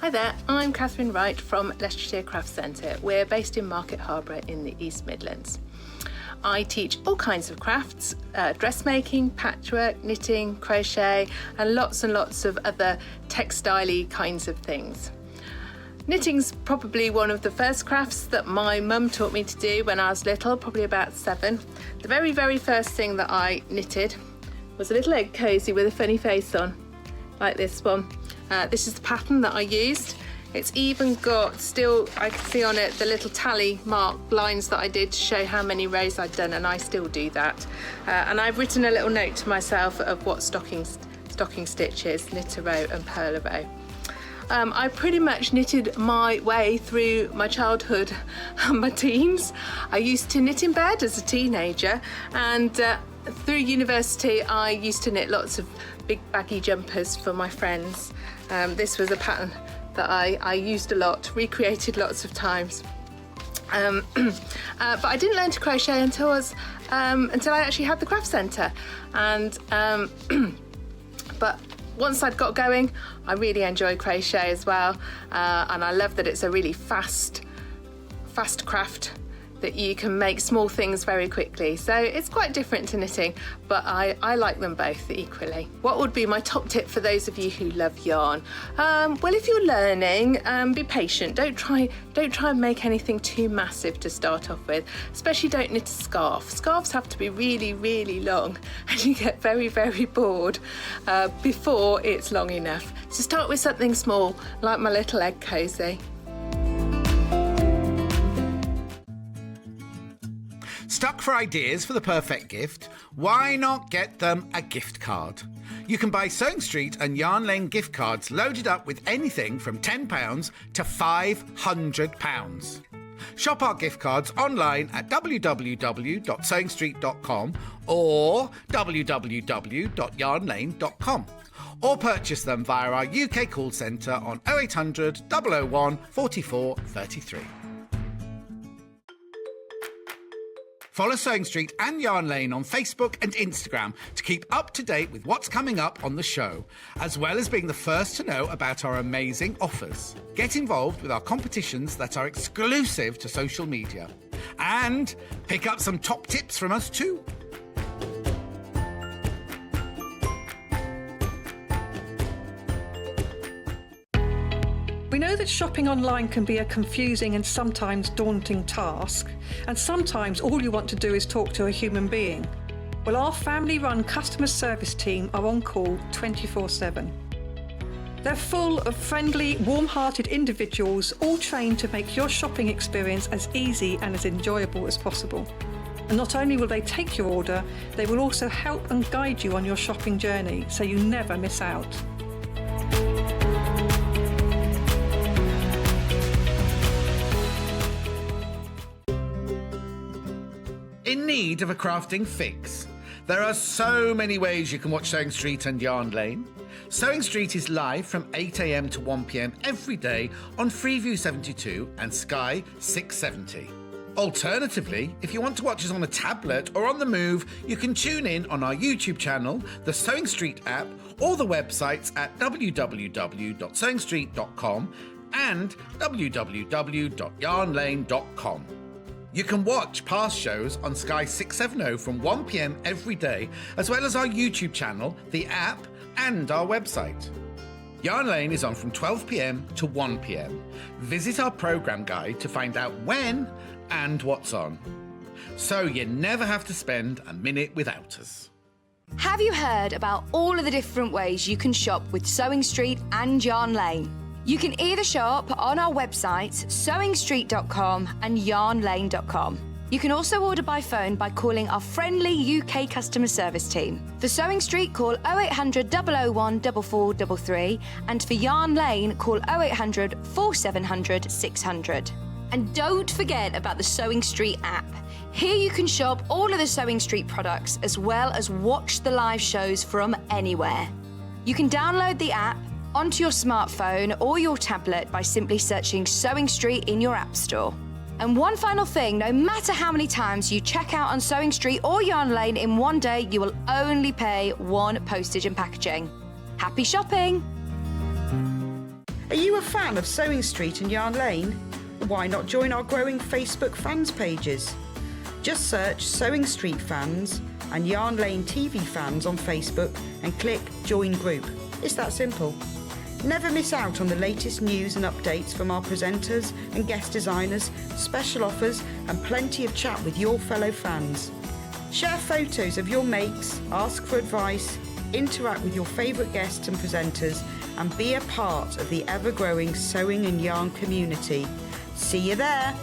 Hi there, I'm Katharine Wright from Leicestershire Craft Centre. We're based in Market Harbour in the East Midlands. I teach all kinds of crafts, dressmaking, patchwork, knitting, crochet, and lots of other textile-y kinds of things. Knitting's probably one of the first crafts that my mum taught me to do when I was little, probably about 7. The very first thing that I knitted was a little egg cosy with a funny face on, like this one. This is the pattern that I used. It's even got, still I can see on it the little tally mark lines that I did to show how many rows I'd done, and I still do that. And I've written a little note to myself of what stocking stitch is, knit a row and purl a row. I pretty much knitted my way through my childhood and my teens. I used to knit in bed as a teenager, and through university I used to knit lots of big baggy jumpers for my friends. This was a pattern that I used a lot, recreated lots of times. But I didn't learn to crochet until I actually had the craft centre, and but once I'd got going, I really enjoy crochet as well, and I love that it's a really fast craft that you can make small things very quickly. So it's quite different to knitting, but I like them both equally. What would be my top tip for those of you who love yarn? Well, if you're learning, be patient. Don't try and make anything too massive to start off with. Especially don't knit a scarf. Scarves have to be really long, and you get very bored before it's long enough. So start with something small, like my little egg cosy. Stuck for ideas for the perfect gift? Why not get them a gift card? You can buy Sewing Street and Yarn Lane gift cards loaded up with anything from £10 to £500. Shop our gift cards online at www.sewingstreet.com or www.yarnlane.com, or purchase them via our UK call centre on 0800 001 44 33. Follow Sewing Street and Yarn Lane on Facebook and Instagram to keep up to date with what's coming up on the show, as well as being the first to know about our amazing offers. Get involved with our competitions that are exclusive to social media. And pick up some top tips from us too. We know that shopping online can be a confusing and sometimes daunting task, and sometimes all you want to do is talk to a human being. Well, our family-run customer service team are on call 24/7. They're full of friendly, warm-hearted individuals, all trained to make your shopping experience as easy and as enjoyable as possible. And not only will they take your order, they will also help and guide you on your shopping journey, so you never miss out. In need of a crafting fix? There are so many ways you can watch Sewing Street and Yarn Lane. Sewing Street is live from 8 a.m. to 1 p.m. every day on Freeview 72 and Sky 670. Alternatively, if you want to watch us on a tablet or on the move, you can tune in on our YouTube channel, the Sewing Street app, or the websites at www.sewingstreet.com and www.yarnlane.com. You can watch past shows on Sky 670 from 1 p.m. every day, as well as our YouTube channel, the app, and our website. Yarn Lane is on from 12 p.m. to 1 p.m. Visit our programme guide to find out when and what's on, so you never have to spend a minute without us. Have you heard about all of the different ways you can shop with Sewing Street and Yarn Lane? You can either shop on our websites, sewingstreet.com and yarnlane.com. You can also order by phone by calling our friendly UK customer service team. For Sewing Street, call 0800 001 4433, and for Yarn Lane, call 0800 4700 600. And don't forget about the Sewing Street app. Here you can shop all of the Sewing Street products as well as watch the live shows from anywhere. You can download the app onto your smartphone or your tablet by simply searching Sewing Street in your app store. And one final thing, no matter how many times you check out on Sewing Street or Yarn Lane in one day, you will only pay one postage and packaging. Happy shopping! Are you a fan of Sewing Street and Yarn Lane? Why not join our growing Facebook fans pages? Just search Sewing Street Fans and Yarn Lane TV Fans on Facebook and click Join Group. It's that simple. Never miss out on the latest news and updates from our presenters and guest designers, special offers and plenty of chat with your fellow fans. Share photos of your makes, ask for advice, interact with your favourite guests and presenters and be a part of the ever-growing sewing and yarn community. See you there!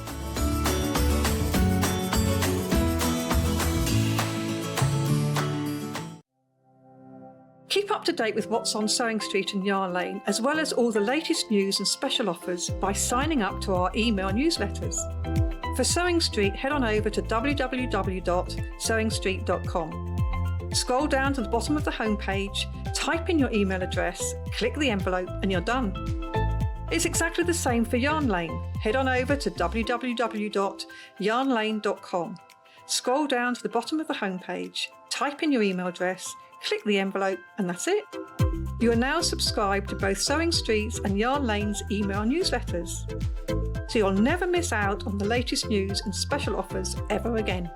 Keep up to date with what's on Sewing Street and Yarn Lane, as well as all the latest news and special offers by signing up to our email newsletters. For Sewing Street, head on over to www.sewingstreet.com. Scroll down to the bottom of the homepage, type in your email address, click the envelope, and you're done. It's exactly the same for Yarn Lane. Head on over to www.yarnlane.com. Scroll down to the bottom of the homepage, type in your email address, click the envelope, and that's it. You are now subscribed to both Sewing Street's and Yarn Lane's email newsletters, so you'll never miss out on the latest news and special offers ever again.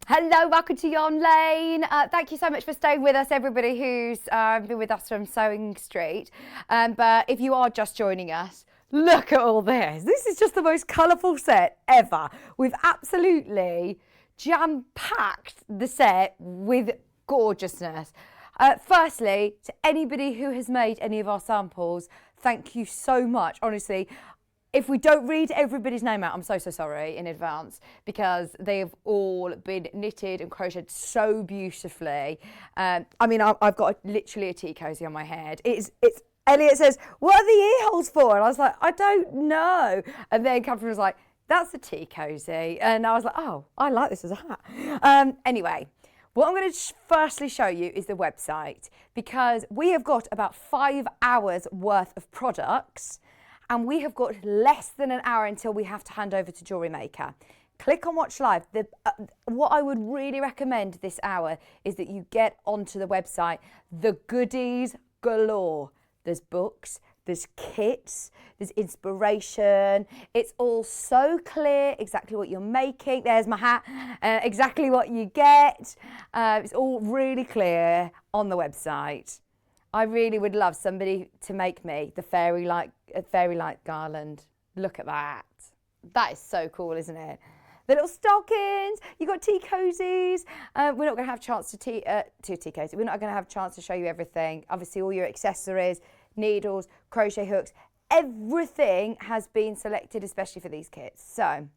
Hello, welcome to Yarn Lane. Thank you so much for staying with us, everybody who's been with us from Sewing Street. But if you are just joining us, look at all this. This is just the most colourful set ever. We've absolutely jam-packed the set with gorgeousness. Firstly, to anybody who has made any of our samples, thank you so much. Honestly, if we don't read everybody's name out, I'm so sorry in advance, because they've all been knitted and crocheted so beautifully. I mean, I've got literally a tea cosy on my head. Elliot says, what are the ear holes for? And I was like, I don't know. And then Katharine was like, that's a tea cosy. And I was like, oh, I like this as a hat. Anyway, what I'm going to firstly show you is the website, because we have got about 5 hours worth of products. And we have got less than an hour until we have to hand over to Jewellery Maker. Click on Watch Live. What I would really recommend this hour is that you get onto the website. The goodies galore. There's books, there's kits, there's inspiration. It's all so clear, exactly what you're making. There's my hat, exactly what you get. It's all really clear on the website. I really would love somebody to make me the fairy light garland. Look at that. That is so cool, isn't it? The little stockings. You got tea cozies. We're not going to have a chance to tea cozies. We're not going to have a chance to show you everything. Obviously, all your accessories, needles, crochet hooks, everything has been selected, especially for these kits. So,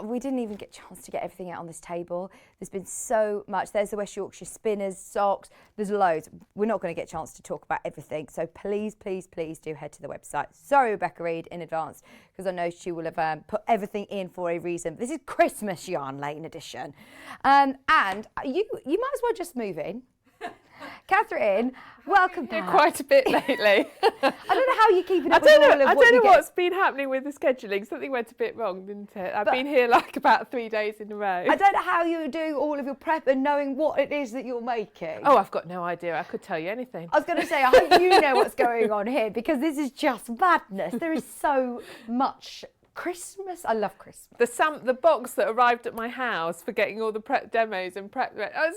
we didn't even get a chance to get everything out on this table. There's been so much. There's the West Yorkshire spinners, socks. There's loads. We're not going to get a chance to talk about everything. So please, please, please do head to the website. Sorry, Rebecca Reid, in advance, because I know she will have put everything in for a reason. This is Christmas Yarn Lane edition. And you might as well just move in. Catherine, welcome back. Quite a bit lately. I don't know how you're keeping up with all of what you get. I don't know what's been happening with the scheduling. Something went a bit wrong, didn't it? I've been here like about 3 days in a row. I don't know how you're doing all of your prep and knowing what it is that you're making. Oh, I've got no idea. I could tell you anything. I was going to say, I hope you know what's going on here, because this is just madness. There is so much Christmas. I love Christmas. The box that arrived at my house for getting all the prep demos and prep, it was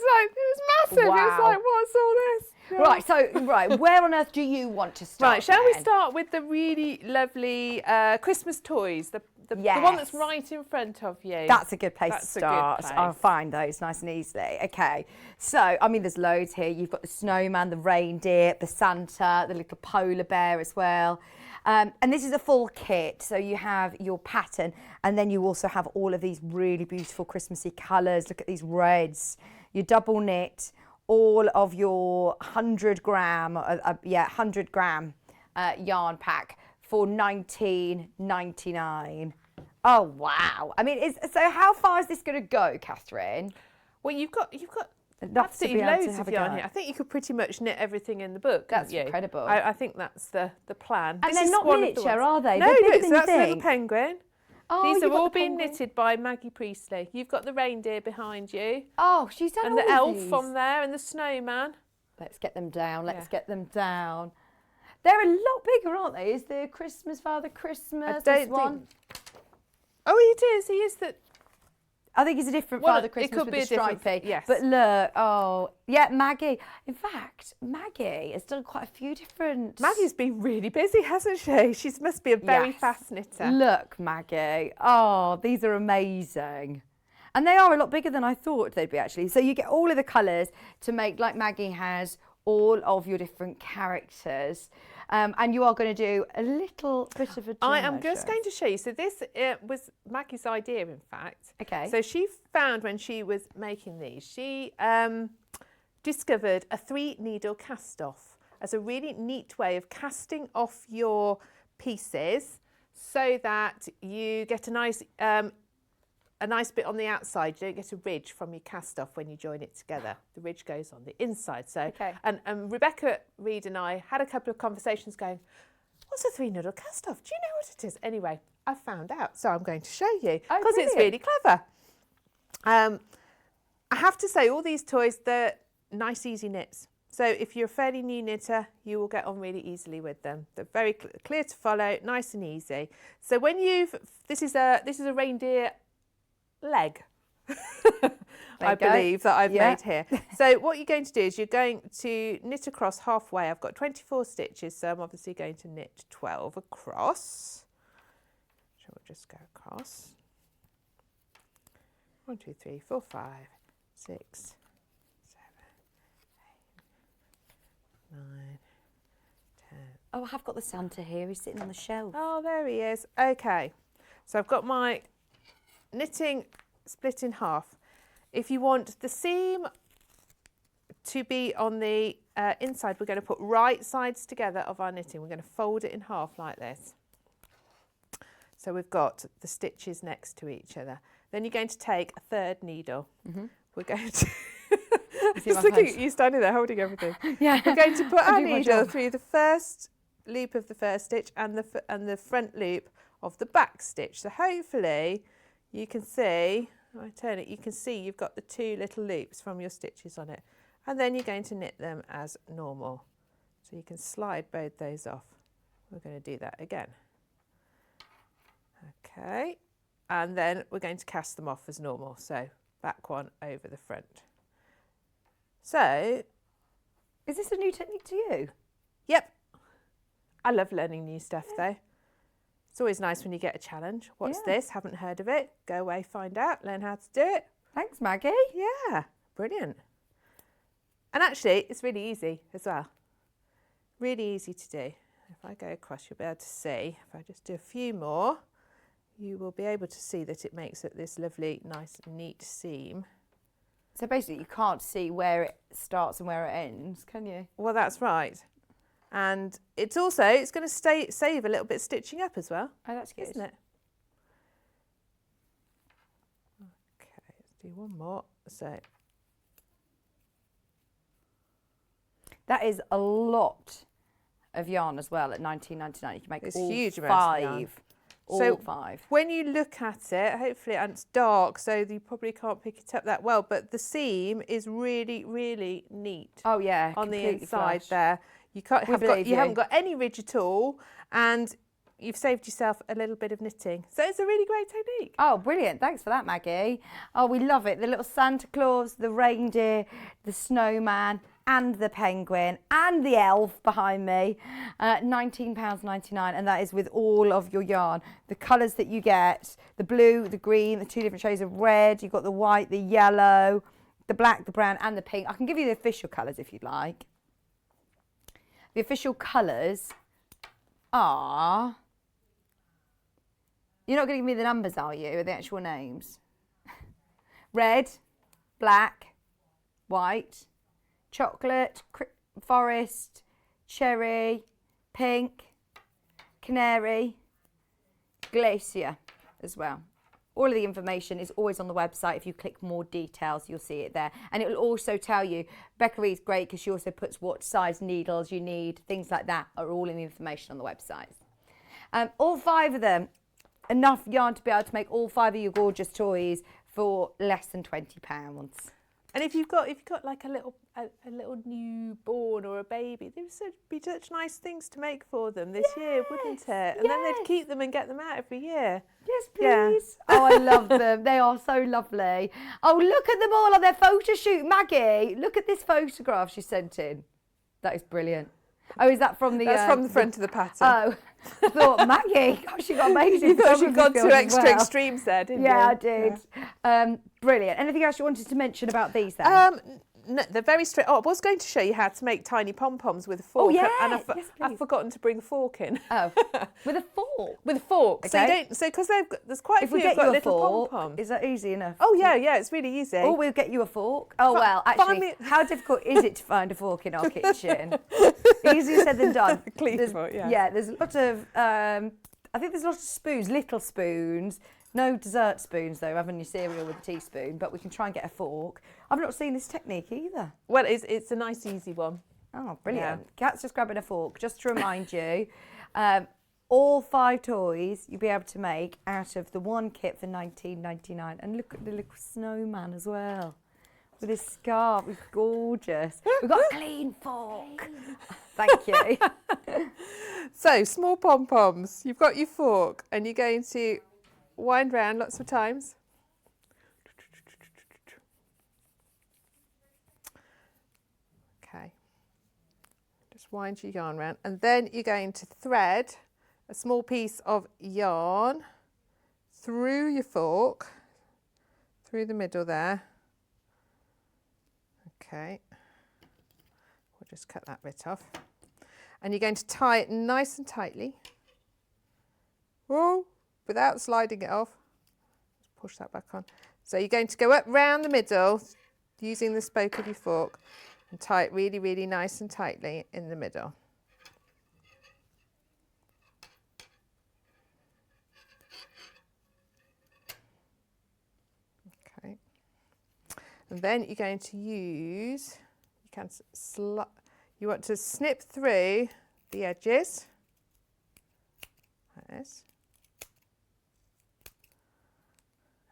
massive. Wow. It was like, what's all this? Yeah. Right, where on earth do you want to start? Right, shall then? we start with the really lovely Christmas toys, the Yes. one that's right in front of you? That's a good place to That's a start. good place. I'll find those nice and easily. Okay, so, I mean, there's loads here. You've got the snowman, the reindeer, the Santa, the little polar bear as well. And this is a full kit. So you have your pattern, and then you also have all of these really beautiful Christmassy colours. Look at these reds. You double knit all of your 100 gram yarn pack for $19.99. Oh wow! I mean, so how far is this going to go, Catherine? Well, you've got Enough to be absolutely able to loads have of a yarn go. here. I think you could pretty much knit everything in the book. That's couldn't you? incredible. I think that's the plan. And This they're is not one of the miniature, ones. are they? No, They're bigger look, than so that's you a think. little penguin. Oh, These you've are got all the being penguin. knitted by Maggie Priestley. You've got the reindeer behind you. Oh, she's done And all the of elf these. on there and the snowman. Let's get them down. Let's Yeah. get them down. They're a lot bigger, aren't they? Is the Christmas Father Christmas this one? Oh, it is. He is the... I think it's a different Well, Father it Christmas could with be the a different- stripy. yes. But look, oh, yeah, Maggie. In fact, Maggie has done quite a few different... Maggie's been really busy, hasn't she? She must be a very Yes. fast knitter. Look, Maggie. Oh, these are amazing. And they are a lot bigger than I thought they'd be, actually. So you get all of the colours to make, like Maggie has, all of your different characters. And you are going to do a little bit of a demo. I am just going to show you. So this was Maggie's idea, in fact. Okay. So she found when she was making these, she discovered a 3-needle cast off as a really neat way of casting off your pieces so that you get a nice bit on the outside. You don't get a ridge from your cast off when you join it together. The ridge goes on the inside. So, Okay. and Rebecca Reed and I had a couple of conversations going, what's a 3-needle cast off? Do you know what it is? Anyway, I found out, so I'm going to show you Oh, because it's brilliant. really clever. I have to say, all these toys, they're nice, easy knits. So if you're a fairly new knitter, you will get on really easily with them. They're very clear to follow, nice and easy. So when this is a reindeer leg, I believe, that I've made here. So what you're going to do is you're going to knit across halfway. I've got 24 stitches, so I'm obviously going to knit 12 across. So we'll just go across. 1, 2, 3, 4, 5, 6, 7, 8, 9, 10. Oh, I have got the Santa here. He's sitting on the shelf. Oh, there he is. Okay, so I've got my knitting split in half. If you want the seam to be on the inside, we're going to put right sides together of our knitting. We're going to fold it in half like this. So we've got the stitches next to each other. Then you're going to take a 3rd needle. We're going to... Just looking at you standing there holding everything. Yeah. We're going to put I'm our doing my needle job. through the first loop of the first stitch and the front loop of the back stitch. So hopefully you can see, if I turn it, you can see you've got the 2 little loops from your stitches on it. And then you're going to knit them as normal. So you can slide both those off. We're going to do that again. Okay, and then we're going to cast them off as normal. So back one over the front. So, Is this a new technique to you? yep, I love learning new stuff though. It's always nice when you get a challenge. What's Yeah. this? Haven't heard of it. Go away, find out, learn how to do it. Thanks, Maggie. Yeah, brilliant. And actually, it's really easy as well. Really easy to do. If I go across, you'll be able to see. If I just do a few more, you will be able to see that it makes it this lovely, nice, neat seam. So basically, you can't see where it starts and where it ends, can you? Well, that's right. And it's going to save a little bit of stitching up as well, Oh, that's good. isn't it? Okay, let's do one more. So That is a lot of yarn as well at $19.99. You can make It's all huge amounts of yarn. 5. All So 5. when you look at it, hopefully, and it's dark, so you probably can't pick it up that well, but the seam is really, really neat Oh yeah, on the completely inside flush. there. You can't We have got, believe you you. haven't got any ridge at all, and you've saved yourself a little bit of knitting. So it's a really great technique. Oh, brilliant. Thanks for that, Maggie. Oh, we love it. The little Santa Claus, the reindeer, the snowman, and the penguin, and the elf behind me. £19.99, and that is with all of your yarn. The colours that you get, the blue, the green, the 2 different shades of red. You've got the white, the yellow, the black, the brown, and the pink. I can give you the official colours if you'd like. The official colours are... You're not going to give me the numbers, are you, or the actual names? Red, black, white, chocolate, forest, cherry, pink, canary, glacier as well. All of the information is always on the website. If you click more details, you'll see it there. And it will also tell you, Becca Reed's great because she also puts what size needles you need, things like that are all in the information on the website. All 5 of them enough yarn to be able to make all 5 of your gorgeous toys for less than £20. And if you've got like a little newborn or a baby, there would be such nice things to make for them this year, wouldn't it? And then they'd keep them and get them out every year. Yes, please. Yeah. Oh, I love them. They are so lovely. Oh, look at them all on their photo shoot. Maggie, look at this photograph she sent in. That is brilliant. Oh, is that from the... That's from the front of the pattern. Oh, I thought, Maggie, gosh, you got amazing. You thought you'd gone photographs to as extra well. extremes there, didn't you? Yeah, I did. Yeah. Brilliant. Anything else you wanted to mention about these then? No, they're very straight. Oh, I was going to show you how to make tiny pom-poms with a fork. Oh, yeah. And Yes, I've please. forgotten to bring a fork in. Oh, with a fork? With a fork. Okay. So because there's quite a If few we get who've got you a little fork, pom-poms. is that easy enough? Oh, yeah, it's really easy. Or we'll get you a fork. Oh, well, find actually, me- how difficult is it to find a fork in our kitchen? Easier said than done. Clean There's- fork, yeah. Yeah, there's a lot of, I think there's a lot of spoons, little spoons. No dessert spoons, though, having your cereal with a teaspoon, but we can try and get a fork. I've not seen this technique either. Well, it's a nice, easy one. Oh, brilliant. Kat's just grabbing a fork, just to remind you. All 5 toys you'll be able to make out of the one kit for $19.99. And look at the little snowman as well. With his scarf, it's gorgeous. We've got a clean fork. Thank you. So, small pom-poms. You've got your fork and you're going to wind round lots of times. Okay. Just wind your yarn round. And then you're going to thread a small piece of yarn through your fork, through the middle there. Okay. We'll just cut that bit off. And you're going to tie it nice and tightly. Whoa, without sliding it off. Just push that back on. So you're going to go up round the middle using the spoke of your fork and tie it really, really nice and tightly in the middle. Okay. And then you're going to use, you want to snip through the edges, like this,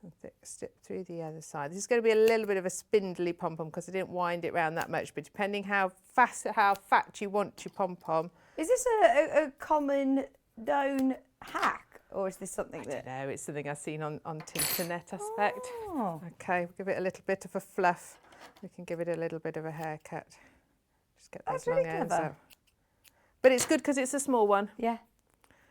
and snip through the other side. This is going to be a little bit of a spindly pom-pom because I didn't wind it round that much, but depending how fat you want your pom-pom. Is this a common known hack, or is this something that... I don't know, it's something I've seen on Tinternet, I suspect. Oh. Okay, we'll give it a little bit of a fluff. We can give it a little bit of a haircut. Just get those That's really long ends clever. out. But it's good because it's a small one. Yeah,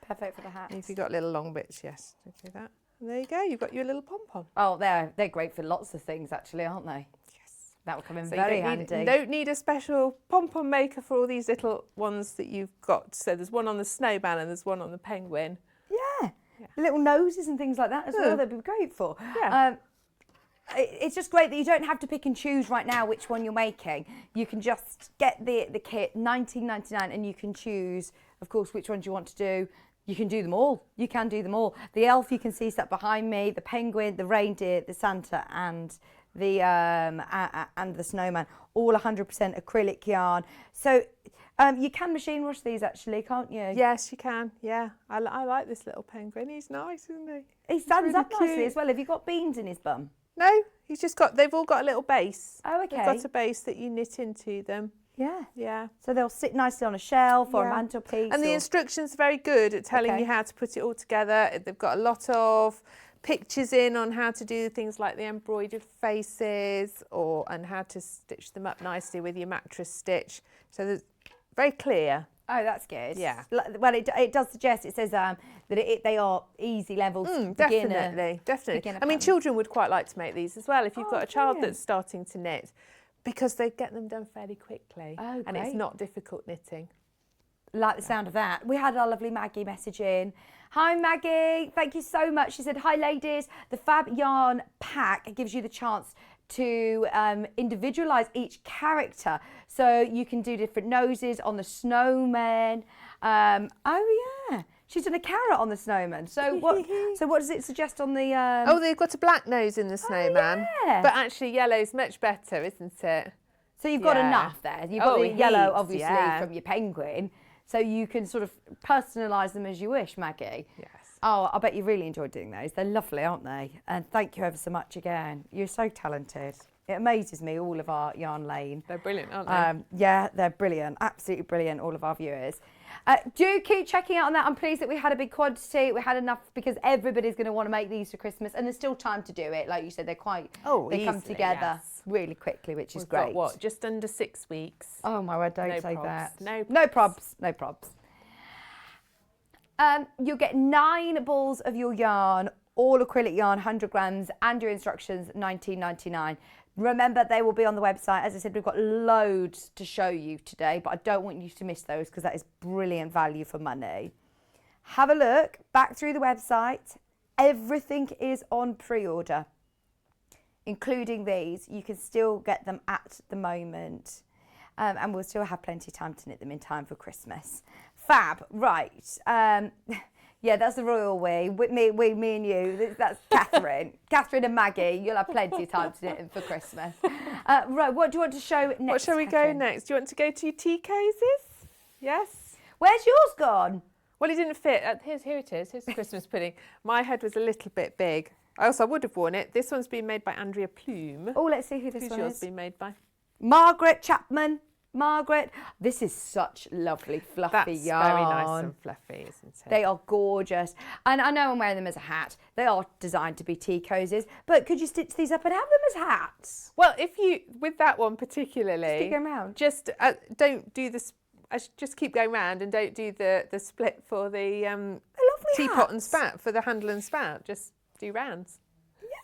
perfect for the hat. If you've got little long bits, yes, do that. And there you go, you've got your little pom-pom. Oh, they're great for lots of things, actually, aren't they? Yes. That will come in So very you handy. don't need a special pom-pom maker for all these little ones that you've got. So there's one on the snowman and there's one on the penguin. Yeah. Little noses and things like that as well, they'd be great for. Yeah. It's just great that you don't have to pick and choose right now which one you're making. You can just get the kit, $19.99, and you can choose, of course, which ones you want to do. You can do them all. You can do them all. The elf you can see sat behind me, the penguin, the reindeer, the Santa, and the snowman, all 100% acrylic yarn. So you can machine wash these actually, can't you? Yes, you can. Yeah, I like this little penguin. He's nice, isn't he? He stands really up nicely cute. as well. Have you got beans in his bum? No, they've all got a little base. Oh, okay. They've got a base that you knit into them. Yeah. Yeah. So they'll sit nicely on a shelf or a Yeah. mantelpiece. And the instructions are very good at telling Okay. you how to put it all together. They've got a lot of pictures in on how to do things like the embroidered faces and how to stitch them up nicely with your mattress stitch. So there's very clear. Oh, that's good. Yeah. Well, it does suggest, it says that they are easy levels. Definitely. beginner I mean, pattern. children would quite like to make these as well if you've got a child brilliant. that's starting to knit, because they get them done fairly quickly. Oh, and it's great. not difficult knitting. Like the sound of that. We had our lovely Maggie message in. Hi, Maggie. Thank you so much. She said, hi, ladies. The Fab Yarn Pack gives you the chance to individualise each character. So you can do different noses on the snowman. Oh, yeah. She's done a carrot on the snowman. So what does it suggest on the... Oh, they've got a black nose in the snowman. yeah. But actually yellow's much better, isn't it? So you've got Yeah. enough there. You've got Oh, the yellow, heaps, obviously, yeah. from your penguin. So you can sort of personalise them as you wish, Maggie. Yes. Oh, I bet you really enjoyed doing those. They're lovely, aren't they? And thank you ever so much again. You're so talented. It amazes me, all of our Yarn Lane. They're brilliant, aren't they? Yeah, they're brilliant. Absolutely brilliant, all of our viewers. Do keep checking out on that. I'm pleased that we had a big quantity. We had enough because everybody's going to want to make these for Christmas, and there's still time to do it. Like you said, they come easily, together yes. really quickly, which is We've great. got, what, just under 6 weeks? Oh my word, don't No say probs. that. No probs. No probs. You'll get 9 balls of your yarn, all acrylic yarn, 100 grams, and your instructions, $19.99. Remember, they will be on the website. As I said, we've got loads to show you today, but I don't want you to miss those because that is brilliant value for money. Have a look back through the website. Everything is on pre-order, including these. You can still get them at the moment, and we'll still have plenty of time to knit them in time for Christmas. Fab, right. Yeah, that's the royal we. Me and you. That's Catherine. Catherine and Maggie. You'll have plenty of time to knit them for Christmas. Right, what do you want to show next? What shall we Catherine? go next? Do you want to go to your tea cozies? Yes? Where's yours gone? Well, it didn't fit. Here it is. Here's the Christmas pudding. My head was a little bit big. I would have worn it. This one's been made by Andrea Plume. Oh, let's see who this Who's one yours is. been made by? Margaret Chapman. Margaret, this is such lovely fluffy That's yarn. very nice and fluffy, isn't it? They are gorgeous. And I know I'm wearing them as a hat. They are designed to be tea cozies, but could you stitch these up and have them as hats? Well, if you, with that one particularly, Keep going round. just don't do this. Just keep going round and don't do the split for the Lovely teapot and hats. spout, for the handle and spout. Just do rounds.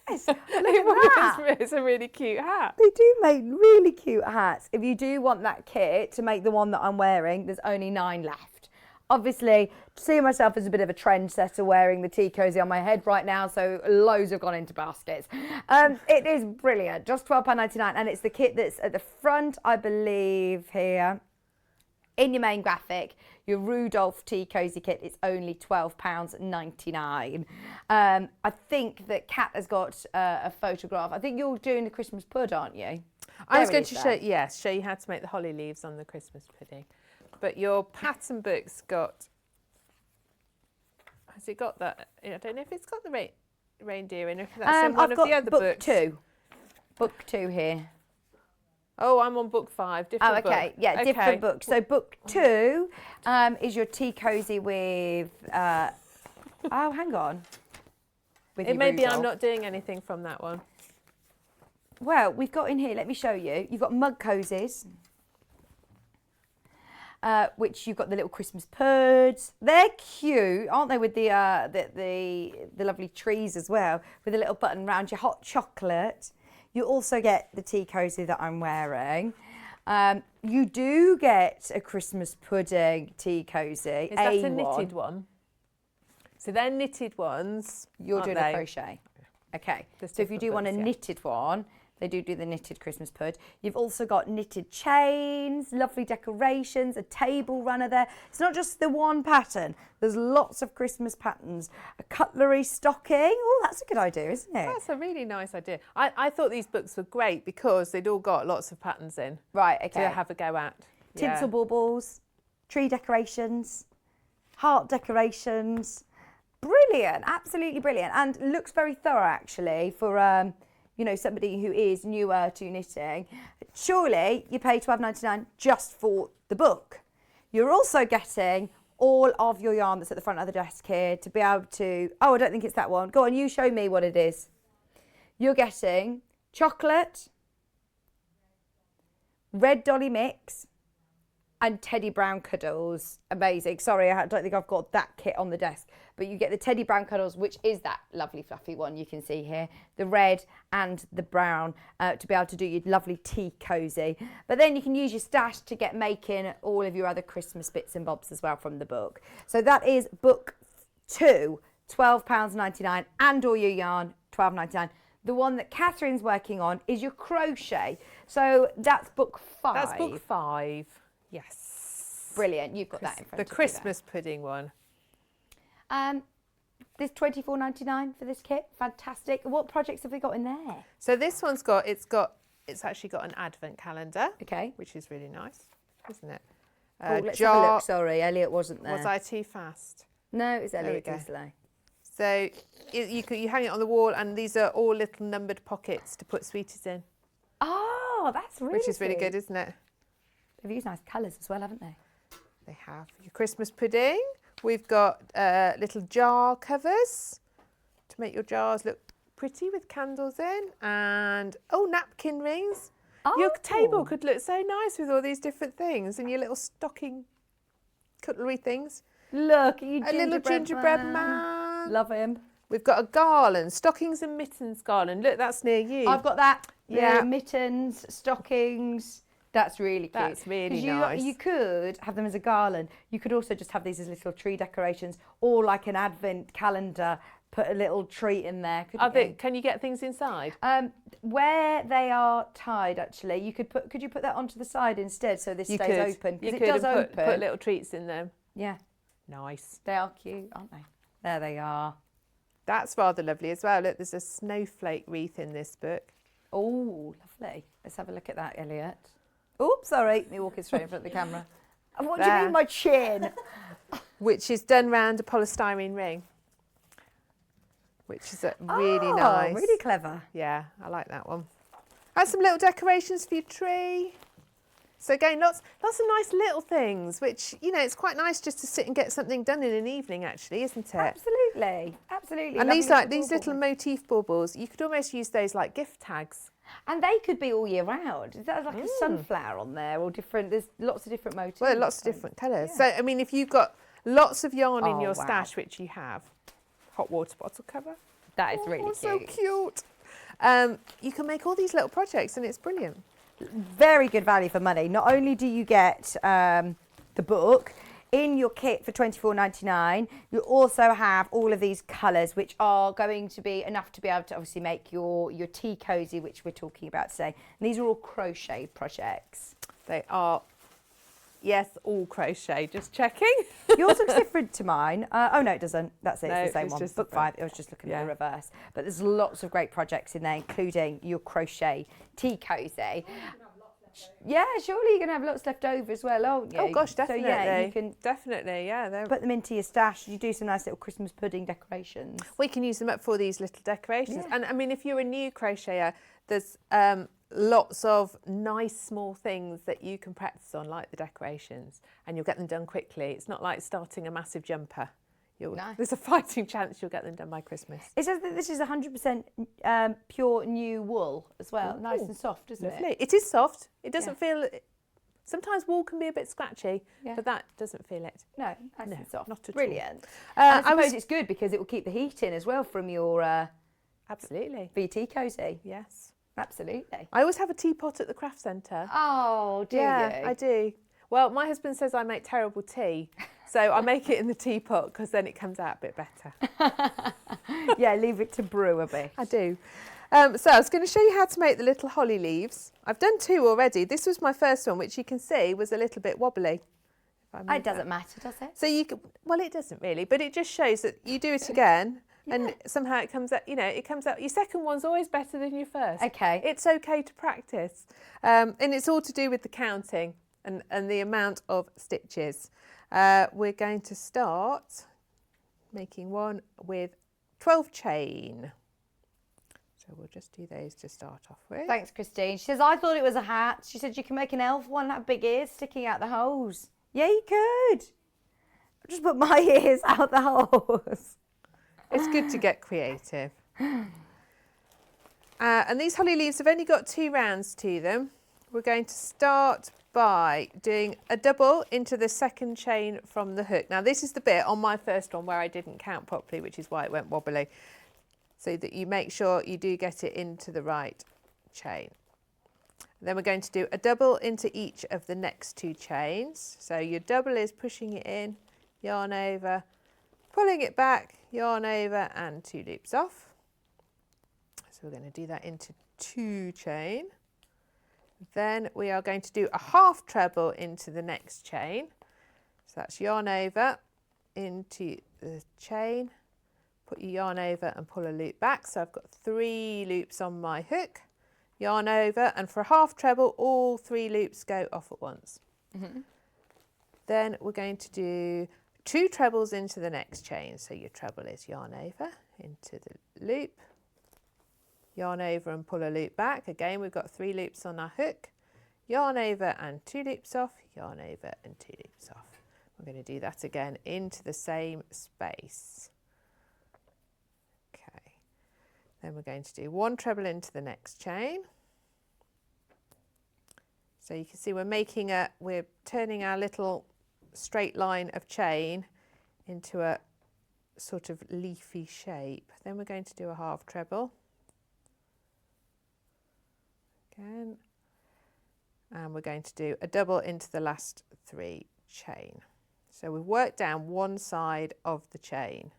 Yes, look at that. It's a really cute hat. They do make really cute hats. If you do want that kit to make the one that I'm wearing, there's only 9 left. Obviously, seeing myself as a bit of a trendsetter wearing the tea cozy on my head right now, so loads have gone into baskets. It is brilliant, just £12.99, and it's the kit that's at the front, I believe, here. In your main graphic, your Rudolph Tea Cozy Kit, it's only £12.99. I think that Kat has got a photograph. I think you're doing the Christmas pud, aren't you? I was There going it to is show you how to make the holly leaves on the Christmas pudding. But your pattern book's got, has it got that? I don't know if it's got the reindeer in, or if that's in one I've of the got other book books. 2. Book 2 here. Oh, I'm on book 5, different book. Okay, yeah, different book. So book 2 is your tea cozy with, oh, hang on. With It your may be I'm Rudolph. not doing anything from that one. Well, we've got in here, let me show you. You've got mug cozies, which you've got the little Christmas puds. They're cute, aren't they, with the lovely trees as well, with a little button round your hot chocolate. You also get the tea cozy that I'm wearing. You do get a Christmas pudding tea cozy. Is that a knitted one? So they're knitted ones. You're doing aren't a they? crochet. Okay. There's So if you do different want a books, yeah. knitted one, they do the knitted Christmas pud. You've also got knitted chains, lovely decorations, a table runner there. It's not just the one pattern. There's lots of Christmas patterns. A cutlery stocking. Oh, that's a good idea, isn't it? That's a really nice idea. I thought these books were great because they'd all got lots of patterns in Right, okay. to have a go at. Tinsel baubles, tree decorations, heart decorations. Brilliant, absolutely brilliant. And looks very thorough actually for you know, somebody who is newer to knitting. Surely you pay £12.99 just for the book. You're also getting all of your yarn that's at the front of the desk here to be able to, oh, I don't think it's that one. Go on, you show me what it is. You're getting chocolate, red dolly mix, and Teddy Brown cuddles. Amazing. Sorry, I don't think I've got that kit on the desk. But you get the Teddy Brown cuddles, which is that lovely fluffy one you can see here. The red and the brown to be able to do your lovely tea cozy. But then you can use your stash to get making all of your other Christmas bits and bobs as well from the book. So that is book 2, £12.99, and all your yarn, £12.99. The one that Catherine's working on is your crochet. So that's book 5. That's book 5. Yes. Brilliant. You've got that in front The of you Christmas pudding one. there. This £24.99 for this kit. Fantastic. What projects have we got in there? So this one's it's actually got an advent calendar. Okay. Which is really nice, isn't it? Oh, let's have a look. Sorry, Elliot wasn't there. Was I too fast? No, it's There we Elliot go. too slow. So you hang it on the wall, and these are all little numbered pockets to put sweeties in. Oh, that's really Which is really sweet. good, isn't it? They've used nice colours as well, haven't they? They have your Christmas pudding. We've got little jar covers to make your jars look pretty with candles in, and napkin rings. Your table could look so nice with all these different things, and your little stocking cutlery things. Look, you A little gingerbread man. Love him. We've got a garland, stockings and mittens garland. Look, that's near you. I've got that. Yeah. The mittens, stockings. That's really cute. That's really 'Cause nice. You could have them as a garland. You could also just have these as little tree decorations, or like an advent calendar. Put a little treat in there. Can you get things inside? Where they are tied, actually, you could put. Could you put that onto the side instead, so this stays open? You Because it could does and open. put little treats in them. Yeah, Nice. they are cute, aren't they? There they are. That's rather lovely as well. Look, there's a snowflake wreath in this book. Oh, lovely. Let's have a look at that, Elliot. Oops, sorry, me walking straight in front of the camera. What do you There. mean, my chin? Which is done round a polystyrene ring. Which is really nice. Really clever. Yeah, I like that one. And some little decorations for your tree. So again, lots of nice little things, which, it's quite nice just to sit and get something done in an evening, actually, isn't it? Absolutely, absolutely. And Lovely these little baubles. motif baubles, you could almost use those like gift tags. And they could be all year round. Is that like a sunflower on there, or different? There's lots of different motifs. Well, lots of different colours. So, I mean, if you've got lots of yarn in Oh, your wow. stash, which you have, hot water bottle cover. That is really cute. So cute. You can make all these little projects, and it's brilliant. Very good value for money. Not only do you get the book in your kit for $24.99, you also have all of these colours, which are going to be enough to be able to obviously make your tea cosy, which we're talking about today. And these are all crochet projects. They are, yes, all crochet. Just checking. Yours looks different to mine. Oh no, it doesn't. That's it. No, it's the same it's one. just Book different. 5. I was just looking at Yeah. the reverse. But there's lots of great projects in there, including your crochet tea cozy. Yeah, surely you're going to have lots left over as well, aren't you? Oh gosh, So definitely. yeah, you can Definitely, yeah. put them into your stash. You do some nice little Christmas pudding decorations. We can use them up for these little decorations. Yeah. And I mean, if you're a new crocheter, there's lots of nice small things that you can practice on, like the decorations, and you'll get them done quickly. It's not like starting a massive jumper. No. There's a fighting chance you'll get them done by Christmas. It says that this is 100% pure new wool as well. Nice Ooh, and soft, isn't Lovely. it? It is soft. It doesn't feel... Sometimes wool can be a bit scratchy, Yeah. but that doesn't feel it. No, nice No, and soft. not at all. Brilliant. And I suppose was- it's good because it will keep the heat in as well from your Absolutely. VT cozy. Yes. Absolutely. I always have a teapot at the craft centre. Oh, do Yeah, you? I do. Well, my husband says I make terrible tea, so I make it in the teapot because then it comes out a bit better. Yeah, leave it to brew a bit. I do. So I was going to show you how to make the little holly leaves. I've done 2 already. This was my first one, which you can see was a little bit wobbly. If I move It doesn't that. matter, does it? So you can, well, it doesn't really, but it just shows that you do it again. And somehow it comes out, it comes out. Your second one's always better than your first. Okay. It's okay to practice. And it's all to do with the counting and the amount of stitches. We're going to start making one with 12 chain. So we'll just do those to start off with. Thanks, Christine. She says, I thought it was a hat. She said you can make an elf one that big ears sticking out the holes. Yeah, you could. Just put my ears out the holes. It's good to get creative. And these holly leaves have only got 2 rounds to them. We're going to start by doing a double into the second chain from the hook. Now this is the bit on my first one where I didn't count properly, which is why it went wobbly. So that you make sure you do get it into the right chain. Then we're going to do a double into each of the next 2 chains. So your double is pushing it in, yarn over, pulling it back, yarn over and 2 loops off. So we're going to do that into 2 chain. Then we are going to do a half treble into the next chain. So that's yarn over into the chain, put your yarn over and pull a loop back. So I've got 3 loops on my hook, yarn over, and for a half treble all 3 loops go off at once. Then we're going to do 2 trebles into the next chain. So your treble is yarn over into the loop, yarn over and pull a loop back. Again, we've got 3 loops on our hook, yarn over and 2 loops off, yarn over and 2 loops off. We're going to do that again into the same space. Okay, then we're going to do 1 treble into the next chain. So you can see we're turning our little straight line of chain into a sort of leafy shape. Then we're going to do a half treble again, and we're going to do a double into the last 3 chain. So we've worked down one side of the chain.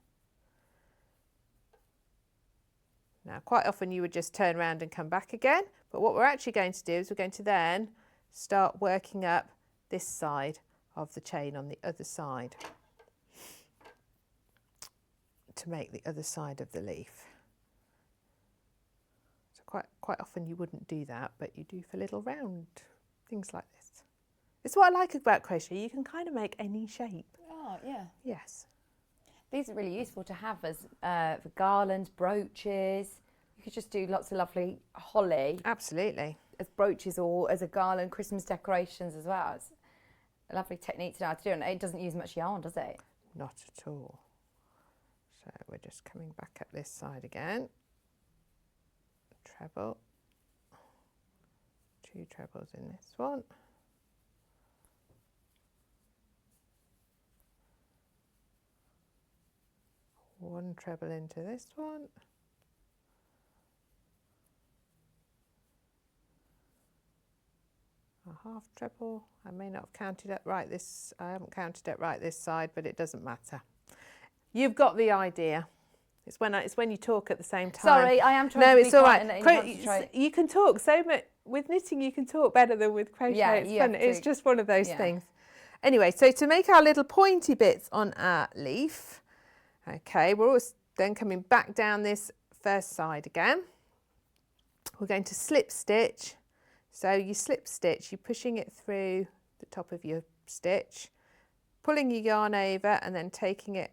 Now quite often you would just turn around and come back again, but what we're actually going to do is we're going to then start working up this side of the chain on the other side to make the other side of the leaf. So quite often you wouldn't do that, but you do for little round things like this. It's what I like about crochet. You can kind of make any shape. Oh, yeah. Yes. These are really useful to have as for garlands, brooches. You could just do lots of lovely holly. Absolutely. As brooches or as a garland, Christmas decorations as well. It's a lovely technique to know how to do, and it doesn't use much yarn, does it? Not at all. So we're just coming back up this side again. Treble. 2 trebles in this one. One treble into this one. A half treble. I may not have counted it right this, I haven't counted it right this side, but it doesn't matter. You've got the idea. It's when you talk at the same time. Sorry, I am trying to be all quiet right. and concentrate. You can talk so much with knitting. You can talk better than with crochet. Yeah, it's you fun. have to. It's just one of those Yeah. things. Anyway, so to make our little pointy bits on our leaf, okay, we're always then coming back down this first side again. We're going to slip stitch. So you slip stitch, you're pushing it through the top of your stitch, pulling your yarn over and then taking it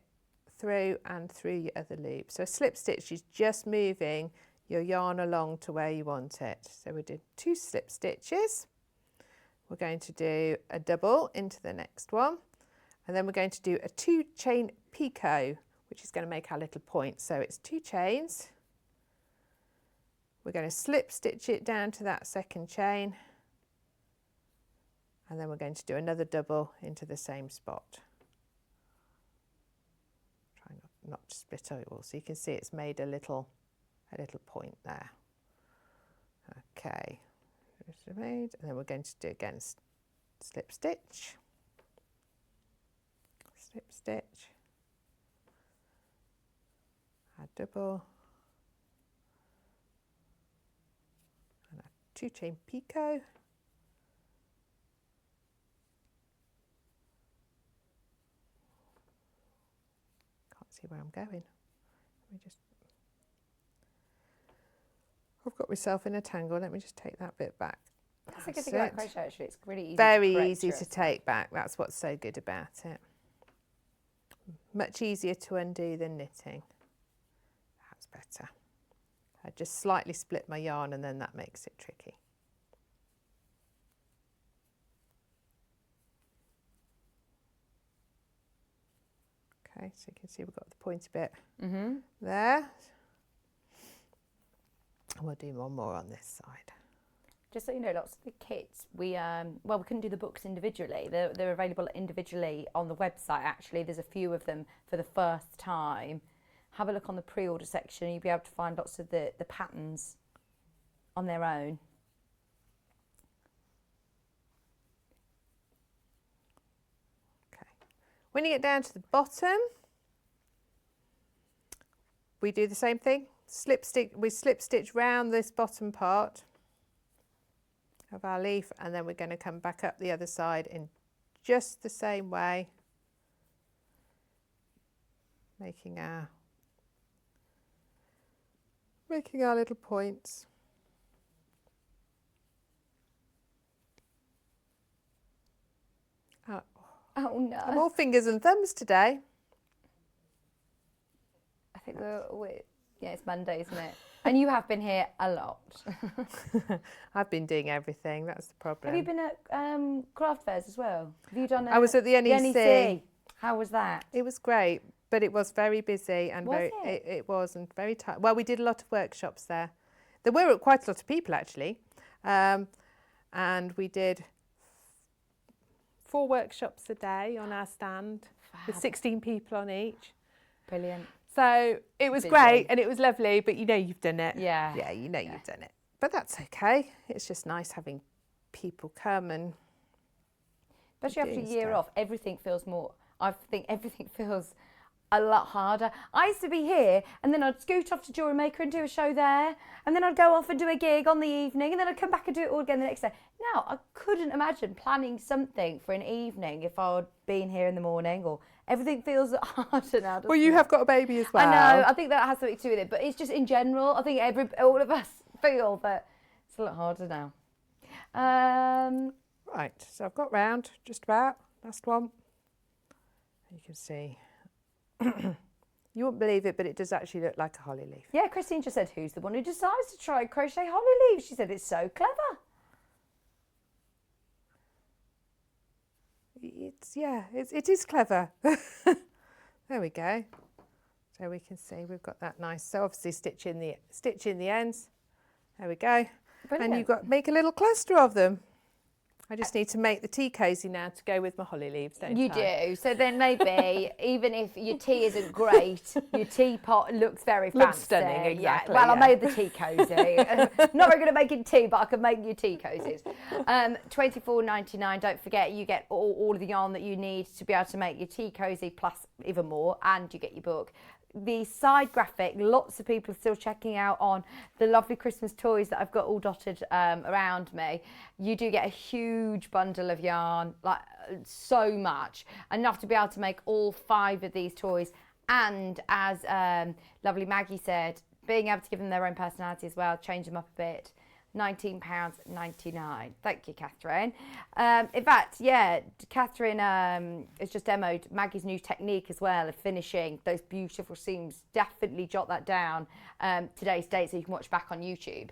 through and through your other loop. So a slip stitch is just moving your yarn along to where you want it. So we did 2 slip stitches. We're going to do a double into the next one, and then we're going to do a 2 chain picot, which is going to make our little point. So it's 2 chains. We're going to slip stitch it down to that second chain, and then we're going to do another double into the same spot. Try not to split it all, so you can see it's made a little point there. Okay, made, and then we're going to do again slip stitch, slip stitch, a double, and a 2 chain picot. Can't see where I'm going. Let me just. I've got myself in a tangle. Let me just take that bit back. That's a good thing about crochet, actually. It's really easy. Very to easy to take back. That's what's so good about it. Much easier to undo than knitting. That's better. I just slightly split my yarn and then that makes it tricky. Okay, so you can see we've got the pointy bit there. And we'll do one more on this side. Just so you know, lots of the kits, we couldn't do the books individually. They're available individually on the website, actually. There's a few of them for the first time. Have a look on the pre-order section and you'll be able to find lots of the patterns on their own. Okay. When you get down to the bottom, we do the same thing. We slip stitch round this bottom part of our leaf, and then we're going to come back up the other side in just the same way, making our little points. Oh no. I'm all fingers and thumbs today. I think yeah, it's Monday, isn't it? And you have been here a lot. I've been doing everything. That's the problem. Have you been at craft fairs as well? Have you done? I was at the NEC. How was that? It was great, but it was very busy and Was it was and very tight. Well, we did a lot of workshops there. There were quite a lot of people actually, and we did 4 workshops a day on our stand with 16 people on each. Brilliant. So it was great and it was lovely, but you know you've done it. Yeah. Yeah, you know you've done it. But that's okay. It's just nice having people come and Especially after a doing year stuff. off, everything feels more. I think everything feels a lot harder. I used to be here and then I'd scoot off to Jewellery Maker and do a show there, and then I'd go off and do a gig on the evening, and then I'd come back and do it all again the next day. Now, I couldn't imagine planning something for an evening if I'd been here in the morning, or everything feels harder now. Well, you have got a baby as well. I know, I think that has something to do with it, but it's just in general, I think all of us feel that it's a lot harder now. Right, so I've got round, just about, last one. You can see. You wouldn't believe it, but it does actually look like a holly leaf. Yeah, Christine just said, who's the one who decides to try crochet holly leaves? She said, it's so clever. It is clever. There we go. So we can see we've got that nice. So obviously stitch in the ends. There we go. Brilliant. And you've got make a little cluster of them. I just need to make the tea cosy now to go with my holly leaves, don't You I? do. So then maybe, even if your tea isn't great, your teapot looks very fancy. Looks stunning, exactly, Yeah. Well, yeah. I made the tea cosy. Not very good at making tea, but I can make you tea cosies. $24.99. Don't forget, you get all of the yarn that you need to be able to make your tea cosy, plus even more, and you get your book. The side graphic, lots of people are still checking out on the lovely Christmas toys that I've got all dotted around me. You do get a huge bundle of yarn, like so much, enough to be able to make all 5 of these toys. And as lovely Maggie said, being able to give them their own personality as well, change them up a bit. £19.99. Thank you, Catherine. In fact, yeah, Catherine has just demoed Maggie's new technique as well of finishing those beautiful seams. Definitely jot that down today's date so you can watch back on YouTube.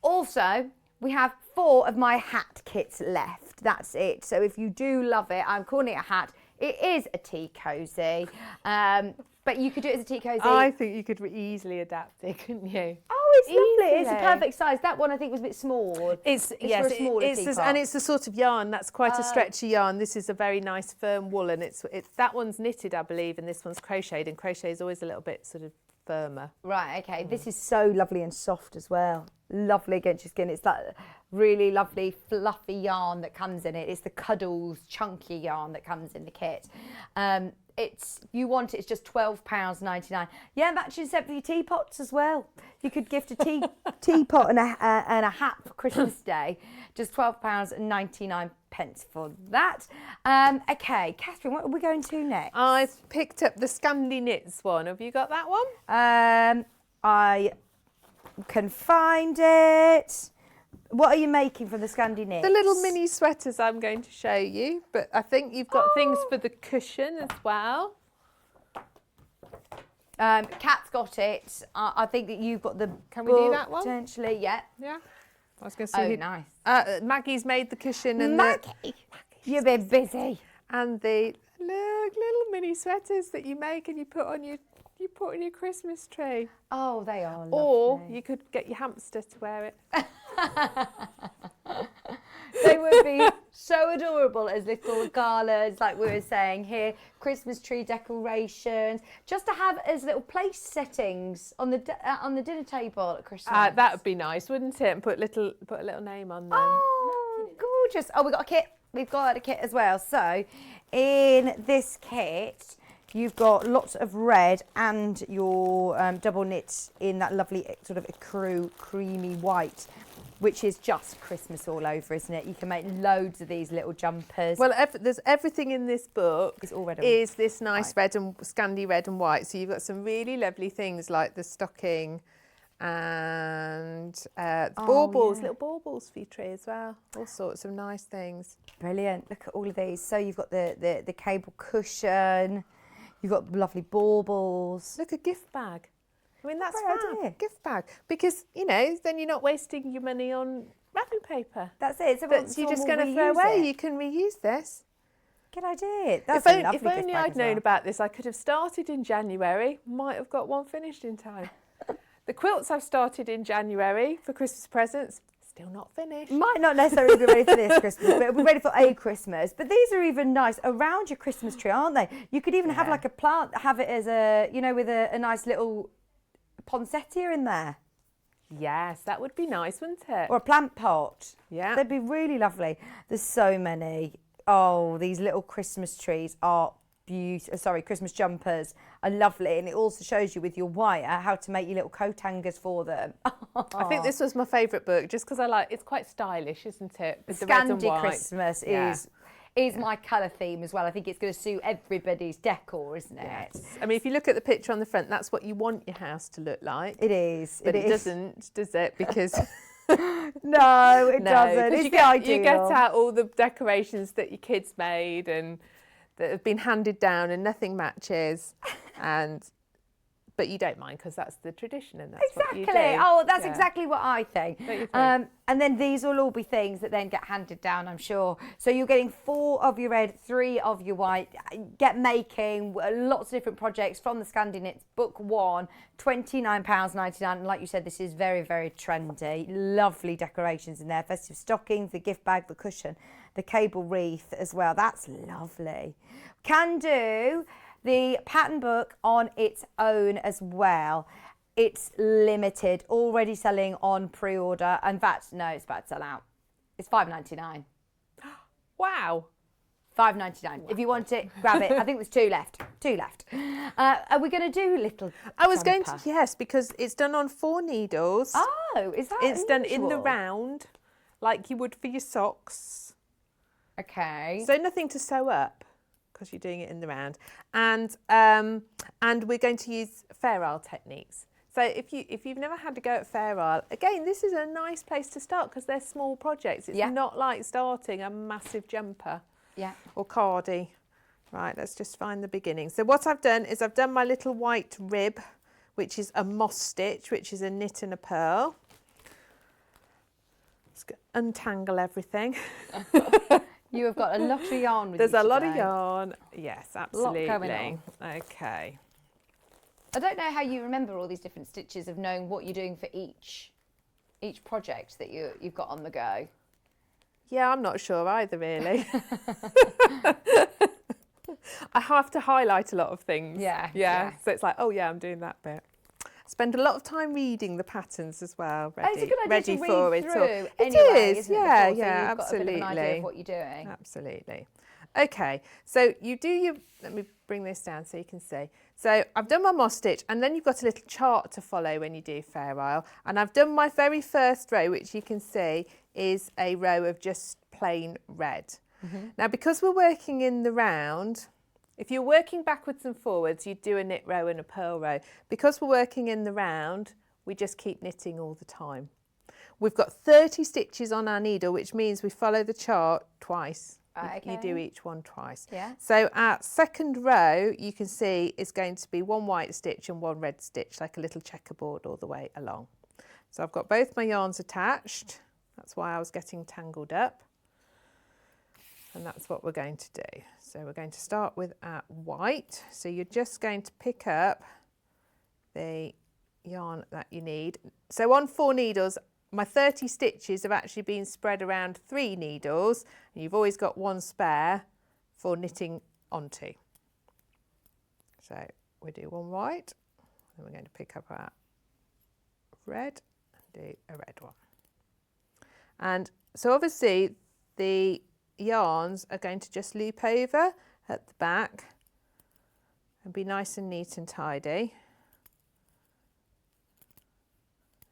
Also, we have 4 of my hat kits left. That's it. So if you do love it, I'm calling it a hat. It is a tea cosy. But you could do it as a tea cosy. I think you could easily adapt it, couldn't you? Oh, it's lovely. It's a Easily. perfect size. That one I think was a bit small. It's for a smaller teapot. and it's the sort of yarn that's quite a stretchy yarn. This is a very nice firm wool, and it's that one's knitted, I believe, and this one's crocheted. And crochet is always a little bit sort of firmer. Right, okay. This is so lovely and soft as well. Lovely against your skin. It's that really lovely fluffy yarn that comes in it. It's the Cuddles chunky yarn that comes in the kit. It's just £12.99. Yeah, matching set for your teapots as well. You could gift a teapot and a hat for Christmas Day. Just £12.99 for that. Okay, Catherine, what are we going to next? I've picked up the Scandi Knits one. Have you got that one? I can find it. What are you making from the Scandi Knits? The little mini sweaters I'm going to show you, but I think you've got things for the cushion as well. Kat's got it. I think that you've got the. Can we do that one? Potentially, yeah. Yeah. I was going to say. Nice. Maggie's made the cushion and Maggie, you've been busy. and the little mini sweaters that you make and you put on your Christmas tree. Oh, they are lovely. Or you could get your hamster to wear it. They would be so adorable as little galas, like we were saying here, Christmas tree decorations, just to have as little place settings on the dinner table at Christmas. That would be nice, wouldn't it? And put a little name on them. Oh, gorgeous. Oh, we've got a kit. We've got a kit as well. So in this kit, you've got lots of red and your double knit in that lovely sort of ecru creamy white, which is just Christmas all over, isn't it? You can make loads of these little jumpers. Well, there's everything in this book It's all red and is this nice red and Scandi red and white. So you've got some really lovely things like the stocking and baubles, little baubles for your tree as well. All sorts of nice things. Brilliant. Look at all of these. So you've got the cable cushion, you've got lovely baubles. Look, a gift bag. I mean, that's Great fab. idea. Gift bag. Because, you know, then you're not wasting your money on wrapping paper. That's it. That you're just going to throw away. You can reuse this. Good idea. That's If a lovely if gift only bag I'd as known well. about this, I could have started in January, might have got one finished in time. The quilts I've started in January for Christmas presents, still not finished. Might not necessarily be ready for this Christmas, but it'll be ready for a Christmas. But these are even nice around your Christmas tree, aren't they? You could even have like a plant, have it as a, you know, with a nice little poinsettia in there. Yes, that would be nice, wouldn't it? Or a plant pot. Yeah. They'd be really lovely. There's so many. Oh, these little Christmas trees are beautiful. Sorry, Christmas jumpers are lovely. And it also shows you with your wire how to make your little coat hangers for them. I think this was my favourite book just because I like, it's quite stylish, isn't it? With the red and Scandi white. Christmas is my colour theme as well. I think it's going to suit everybody's decor, isn't it? Yes. I mean, if you look at the picture on the front, that's what you want your house to look like. It is. But it doesn't, does it? Because No, it doesn't. It's the ideal. you get out all the decorations that your kids made and that have been handed down and nothing matches. But you don't mind because that's the tradition and that's what you do. Oh, that's exactly what I think. Don't you think? And then these will all be things that then get handed down, I'm sure. So you're getting 4 of your red, 3 of your white. Get making lots of different projects from the Scandinavian book 1, £29.99. And like you said, this is very, very trendy. Lovely decorations in there. Festive stockings, the gift bag, the cushion, the cable wreath as well. That's lovely. Can do the pattern book on its own as well. It's limited, already selling on pre-order. In fact, no, it's about to sell out. It's £5.99. Wow. £5.99. If you want it, grab it. I think there's 2 left. 2 left. Are we going to do little I was going to, jumper? yes, because it's done on 4 needles. Oh, is that It's done in the unusual? round, like you would for your socks. Okay. So nothing to sew up, because you're doing it in the round, and we're going to use Fair Isle techniques. So if you've never had to go at Fair Isle, again, this is a nice place to start because they're small projects. It's not like starting a massive jumper or cardie. Right, let's just find the beginning. So what I've done is I've done my little white rib, which is a moss stitch, which is a knit and a purl. Let's untangle everything. You have got a lot of yarn with There's you a lot of today. yarn. Yes, absolutely. going on. Okay. I don't know how you remember all these different stitches of knowing what you're doing for each project that you've got on the go. Yeah, I'm not sure either, really. I have to highlight a lot of things. Yeah. So it's like, oh yeah, I'm doing that bit. Spend a lot of time reading the patterns as well. Ready, It's a good idea ready to read for it. through It anyway, is, isn't it, yeah, before, so yeah, you've got a bit absolutely. of an idea of what you're doing. Absolutely. Okay, so you do your, let me bring this down so you can see. So I've done my moss stitch and then you've got a little chart to follow when you do Fair Isle. And I've done my very first row, which you can see is a row of just plain red. Now, because we're working in the round, if you're working backwards and forwards, you'd do a knit row and a purl row. Because we're working in the round, we just keep knitting all the time. We've got 30 stitches on our needle, which means we follow the chart twice. You do each one twice. Yeah. So our second row, you can see, is going to be 1 white stitch and 1 red stitch, like a little checkerboard all the way along. So I've got both my yarns attached. That's why I was getting tangled up. And that's what we're going to do. So we're going to start with our white. So you're just going to pick up the yarn that you need. So on 4 needles, my 30 stitches have actually been spread around 3 needles, and you've always got 1 spare for knitting onto. So we do 1 white, and we're going to pick up our red and do a red one. And so obviously the yarns are going to just loop over at the back and be nice and neat and tidy.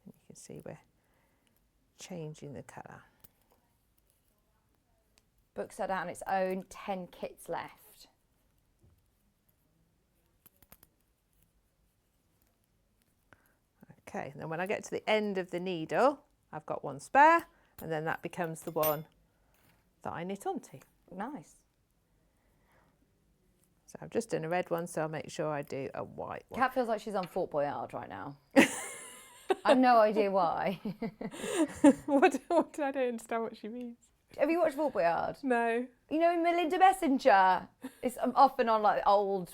You can see we're changing the colour. Book set out on its own, 10 kits left. Okay, and then when I get to the end of the needle, I've got one spare, and then that becomes the one that I knit onto. Nice. So I've just done a red one, so I'll make sure I do a white one. Kat feels like she's on Fort Boyard right now. I have no idea why. What I don't understand what she means. Have you watched Fort Boyard? No. You know Melinda Messenger? It's often on like old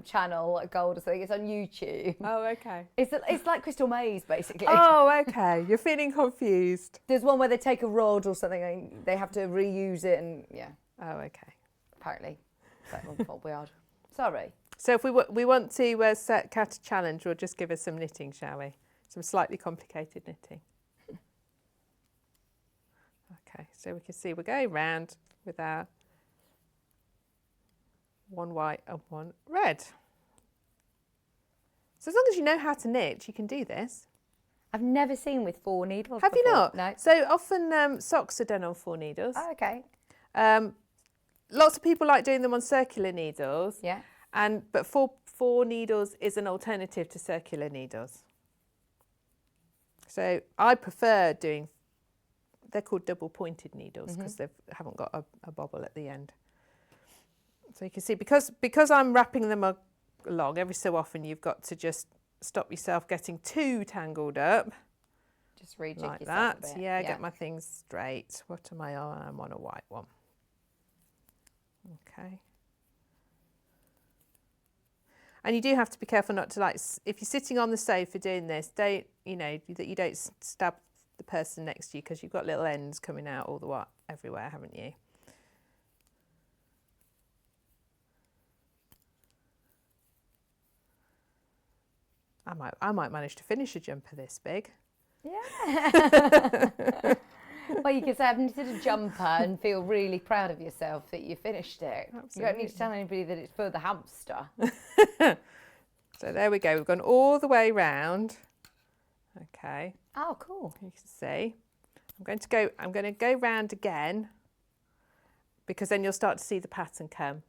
channel, like Gold or something. It's on YouTube. Oh, okay. It's like Crystal Maze, basically. Oh, okay. You're feeling confused. There's one where they take a rod or something and they have to reuse it, and yeah. Oh, okay. Apparently, it's like on Fort Boyard. Sorry. So if we want to set Kat a challenge, we'll just give her some knitting, shall we? Some slightly complicated knitting. Okay, so we can see we're going round with our one white and one red. So as long as you know how to knit, you can do this. I've never seen with 4 needles. Have you before. not? No. So often socks are done on 4 needles. Oh, okay. Lots of people like doing them on circular needles. Yeah. But four needles is an alternative to circular needles. So I prefer doing, they're called double pointed needles because they haven't got a bobble at the end. So you can see, because I'm wrapping them along, every so often you've got to just stop yourself getting too tangled up. Just rejig like yourself that. a bit. Yeah, get my things straight. What am I on? I'm on a white one. Okay. And you do have to be careful not to, like, if you're sitting on the sofa doing this, that you don't stab the person next to you, because you've got little ends coming out all the way everywhere, haven't you? I might manage to finish a jumper this big. Yeah. Well, you could say I've knitted a jumper and feel really proud of yourself that you finished it. Absolutely. You don't need to tell anybody that it's for the hamster. So there we go. We've gone all the way round. Okay. Oh, cool. You can see. I'm going to go round again, because then you'll start to see the pattern come.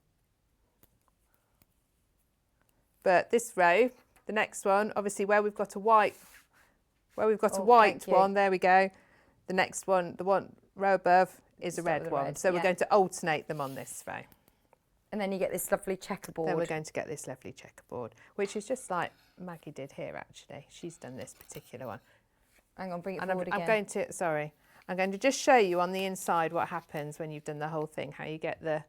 But this row, the next one, obviously where we've got a white one, there we go. The next one, the one row above, is a red one. So we're going to alternate them on this row. And then you get this lovely checkerboard. Then we're going to get this lovely checkerboard, which is just like Maggie did here, actually. She's done this particular one. Hang on, bring it And forward again. I'm going to just show you on the inside what happens when you've done the whole thing, how you get the...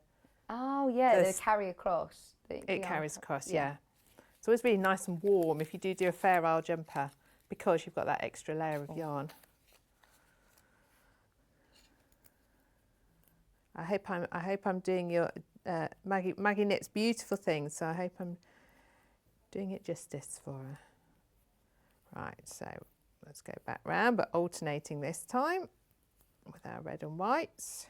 Oh, yeah, they carry across. It carries across, yeah. So it's really nice and warm if you do a Fair Isle jumper, because you've got that extra layer of yarn. I hope I'm doing your Maggie knits beautiful things, so I hope I'm doing it justice for her. Right, so let's go back round, but alternating this time with our red and whites.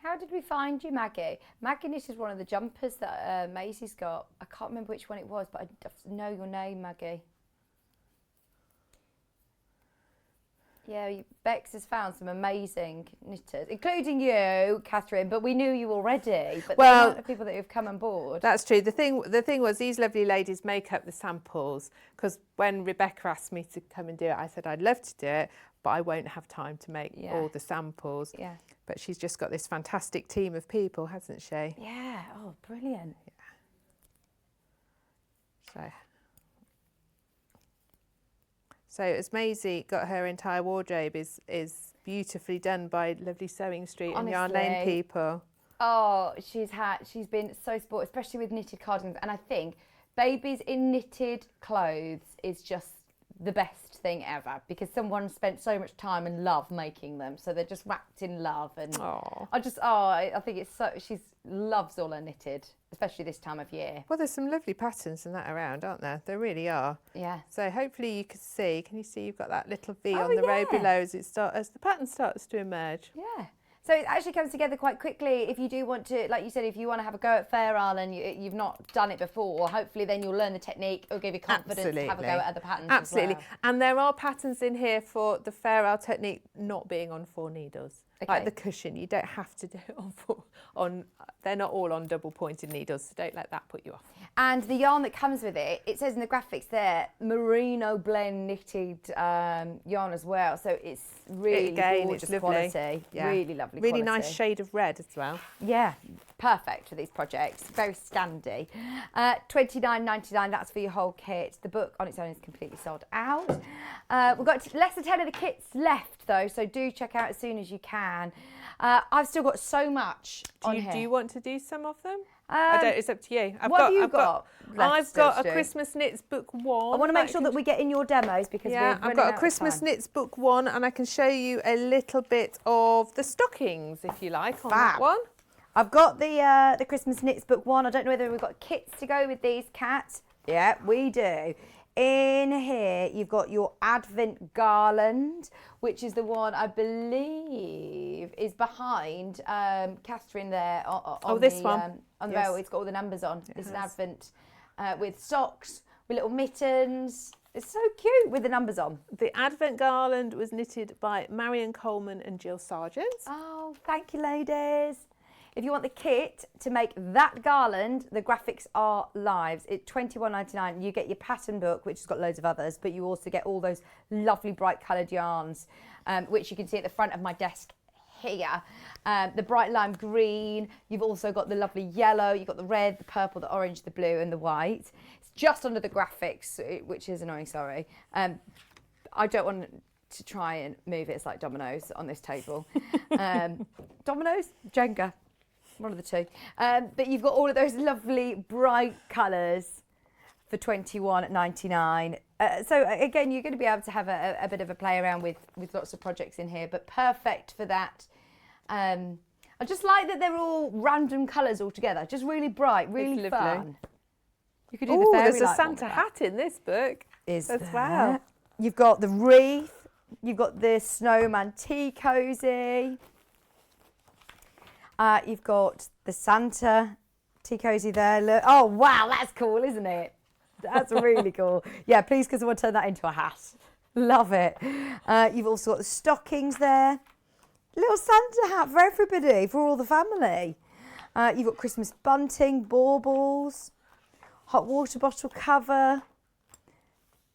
How did we find you, Maggie? Maggie knitted one of the jumpers that Maisie's got. I can't remember which one it was, but I know your name, Maggie. Yeah, Bex has found some amazing knitters, including you, Katharine, but we knew you already. But the amount of people that have come on board. That's true. The thing was, these lovely ladies make up the samples, because when Rebecca asked me to come and do it, I said I'd love to do it, but I won't have time to make all the samples. Yeah. But she's just got this fantastic team of people, hasn't she? Yeah. Oh, brilliant. Yeah. So as Maisie got her entire wardrobe is beautifully done by lovely Sewing Street and Yarn Lane people. Oh, she's been so supportive, especially with knitted cardigans. And I think babies in knitted clothes is just the best thing ever, because someone spent so much time and love making them, so they're just wrapped in love. And I think it's so, she loves all her knitted, especially this time of year. Well, there's some lovely patterns and that around, aren't there? There really are. Yeah. So hopefully you can you see you've got that little V on the row below as the pattern starts to emerge. Yeah. So it actually comes together quite quickly. If you do want to, like you said, if you want to have a go at Fair Isle and you've not done it before, hopefully then you'll learn the technique. It'll give you confidence to have a go at other patterns. Absolutely. As well. And there are patterns in here for the Fair Isle technique not being on 4 needles. like the cushion. You don't have to do it on they're not all on double pointed needles, so don't let that put you off. And the yarn that comes with it, it says in the graphics there, merino blend knitted yarn as well. So it's really gorgeous quality. Yeah. Really lovely Really quality. nice shade of red as well. Yeah, perfect for these projects. Very Scandi. $29.99, that's for your whole kit. The book on its own is completely sold out. We've got less than 10 of the kits left though, so do check out as soon as you can. I've still got so much on here. Do you want to do some of them? I don't, it's up to you. What have you got? I've got a Christmas Knits book 1. I want to make sure that we get in your demos because I've got a Christmas Knits book 1 and I can show you a little bit of the stockings if you like on that one. I've got the Christmas Knits book 1. I don't know whether we've got kits to go with these, Kat. Yeah, we do. In here, you've got your Advent garland, which is the one I believe is behind Katharine there on this the, one. on the rail. It's got all the numbers on. It's an Advent with socks, with little mittens. It's so cute with the numbers on. The Advent garland was knitted by Marion Coleman and Jill Sargent. Oh, thank you, ladies. If you want the kit to make that garland, the graphics are live. It's $21.99. You get your pattern book, which has got loads of others, but you also get all those lovely bright coloured yarns, which you can see at the front of my desk here. The bright lime green. You've also got the lovely yellow. You've got the red, the purple, the orange, the blue, and the white. It's just under the graphics, which is annoying, sorry. I don't want to try and move it. It's like dominoes on this table. Dominoes? Jenga. One of the two. But you've got all of those lovely bright colours for $21.99. So again, you're going to be able to have a bit of a play around with lots of projects in here, but perfect for that. I just like that they're all random colours all together, just really bright, really fun. You could do the fairy there's a Santa hat in this book as well. You've got the wreath, you've got the snowman tea cozy. You've got the Santa tea cozy there. Look. Oh, wow, that's cool, isn't it? That's really cool. Yeah, please, because I want to turn that into a hat. Love it. You've also got the stockings there. Little Santa hat for everybody, for all the family. You've got Christmas bunting, baubles, hot water bottle cover,